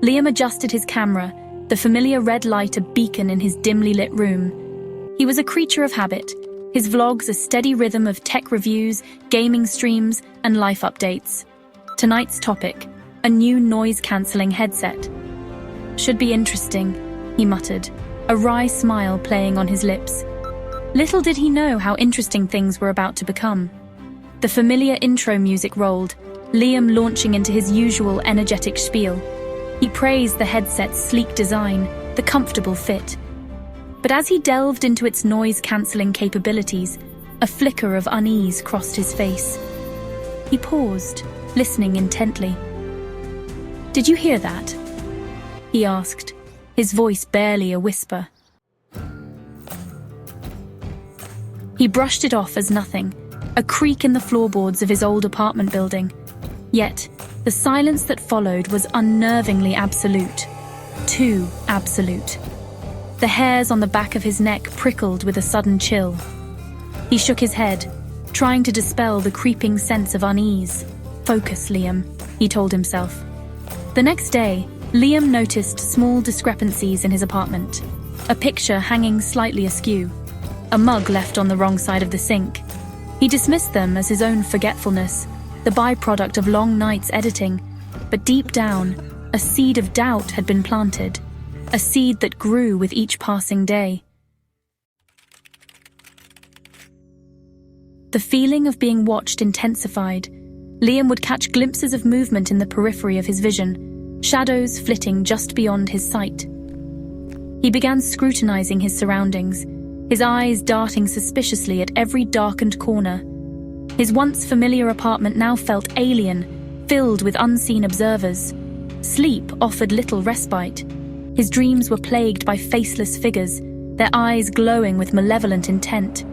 Liam adjusted his camera, the familiar red light a beacon in his dimly lit room. He was a creature of habit, his vlogs a steady rhythm of tech reviews, gaming streams, and life updates. Tonight's topic, a new noise-cancelling headset. "Should be interesting," he muttered, a wry smile playing on his lips. Little did he know how interesting things were about to become. The familiar intro music rolled, Liam launching into his usual energetic spiel. He praised the headset's sleek design, the comfortable fit. But as he delved into its noise-cancelling capabilities, a flicker of unease crossed his face. He paused, listening intently. "Did you hear that?" he asked, his voice barely a whisper. He brushed it off as nothing, a creak in the floorboards of his old apartment building. Yet, the silence that followed was unnervingly absolute. Too absolute. The hairs on the back of his neck prickled with a sudden chill. He shook his head, trying to dispel the creeping sense of unease. "Focus, Liam," he told himself. The next day, Liam noticed small discrepancies in his apartment. A picture hanging slightly askew. A mug left on the wrong side of the sink. He dismissed them as his own forgetfulness, the byproduct of long nights editing, but deep down, a seed of doubt had been planted, a seed that grew with each passing day. The feeling of being watched intensified. Liam would catch glimpses of movement in the periphery of his vision, shadows flitting just beyond his sight. He began scrutinizing his surroundings, his eyes darting suspiciously at every darkened corner. His once familiar apartment now felt alien, filled with unseen observers. Sleep offered little respite. His dreams were plagued by faceless figures, their eyes glowing with malevolent intent.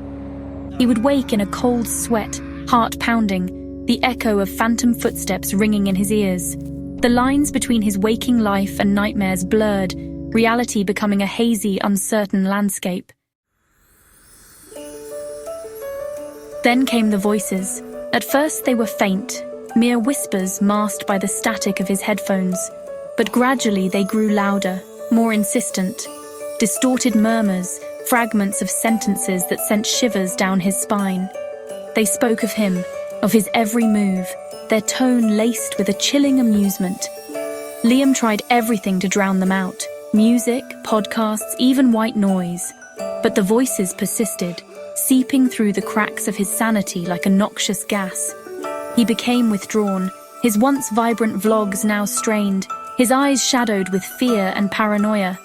He would wake in a cold sweat, heart pounding, the echo of phantom footsteps ringing in his ears. The lines between his waking life and nightmares blurred, reality becoming a hazy, uncertain landscape. Then came the voices. At first they were faint, mere whispers masked by the static of his headphones. But gradually they grew louder, more insistent. Distorted murmurs, fragments of sentences that sent shivers down his spine. They spoke of him, of his every move, their tone laced with a chilling amusement. Liam tried everything to drown them out. Music, podcasts, even white noise. But the voices persisted, seeping through the cracks of his sanity like a noxious gas. He became withdrawn, his once vibrant vlogs now strained, his eyes shadowed with fear and paranoia.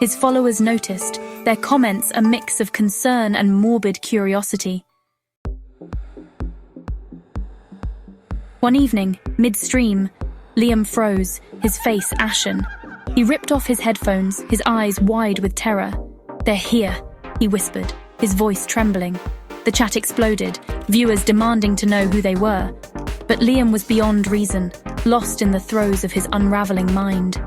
His followers noticed, their comments a mix of concern and morbid curiosity. One evening, midstream, Liam froze, his face ashen. He ripped off his headphones, his eyes wide with terror. "They're here," he whispered, his voice trembling. The chat exploded, viewers demanding to know who they were. But Liam was beyond reason, lost in the throes of his unraveling mind.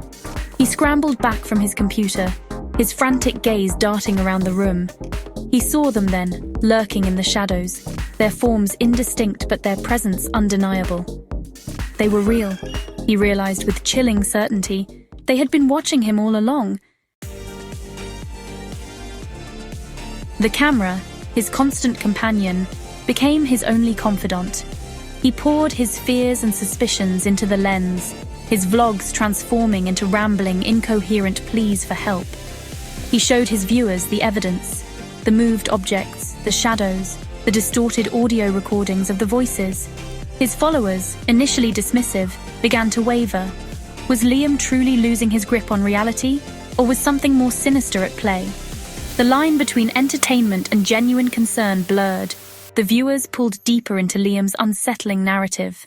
He scrambled back from his computer, his frantic gaze darting around the room. He saw them then, lurking in the shadows, their forms indistinct but their presence undeniable. They were real, he realized with chilling certainty. They had been watching him all along. The camera, his constant companion, became his only confidant. He poured his fears and suspicions into the lens, his vlogs transforming into rambling, incoherent pleas for help. He showed his viewers the evidence, the moved objects, the shadows, the distorted audio recordings of the voices. His followers, initially dismissive, began to waver. Was Liam truly losing his grip on reality, or was something more sinister at play? The line between entertainment and genuine concern blurred. The viewers pulled deeper into Liam's unsettling narrative.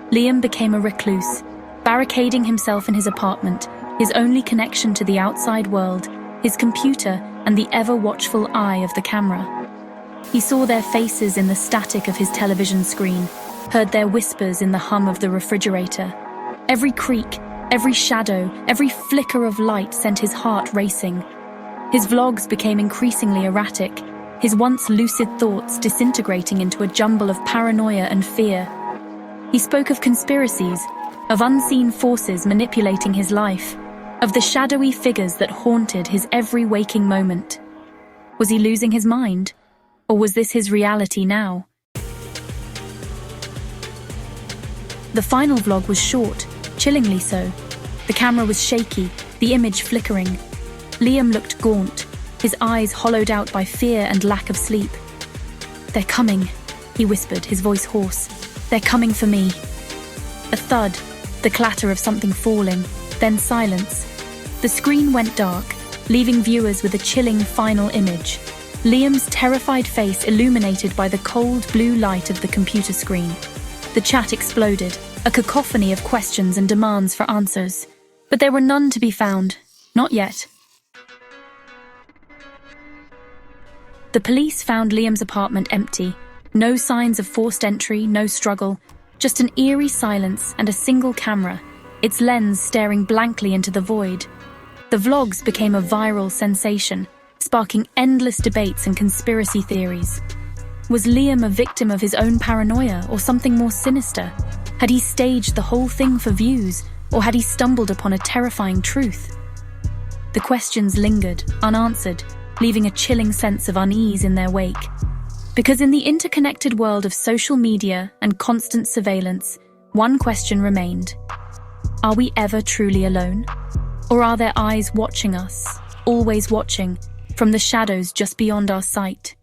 Liam became a recluse, barricading himself in his apartment, his only connection to the outside world, his computer and the ever-watchful eye of the camera. He saw their faces in the static of his television screen, heard their whispers in the hum of the refrigerator. Every creak, every shadow, every flicker of light sent his heart racing. His vlogs became increasingly erratic, his once lucid thoughts disintegrating into a jumble of paranoia and fear. He He spoke of conspiracies, of unseen forces manipulating his life, of the shadowy figures that haunted his every waking moment. Was he losing his mind? Or was this his reality now? The final vlog was short, chillingly so. The camera was shaky, the image flickering. Liam looked gaunt, his eyes hollowed out by fear and lack of sleep. "They're coming," he whispered, his voice hoarse. "They're coming for me." A thud, the clatter of something falling, then silence. The screen went dark, leaving viewers with a chilling final image. Liam's terrified face illuminated by the cold blue light of the computer screen. The chat exploded, a cacophony of questions and demands for answers. But there were none to be found. Not yet. The police found Liam's apartment empty. No signs of forced entry, no struggle. Just an eerie silence and a single camera, its lens staring blankly into the void. The vlogs became a viral sensation, sparking endless debates and conspiracy theories. Was Liam a victim of his own paranoia or something more sinister? Had he staged the whole thing for views, or had he stumbled upon a terrifying truth? The questions lingered, unanswered, leaving a chilling sense of unease in their wake. Because in the interconnected world of social media and constant surveillance, one question remained. Are we ever truly alone? Or are there eyes watching us, always watching, from the shadows just beyond our sight?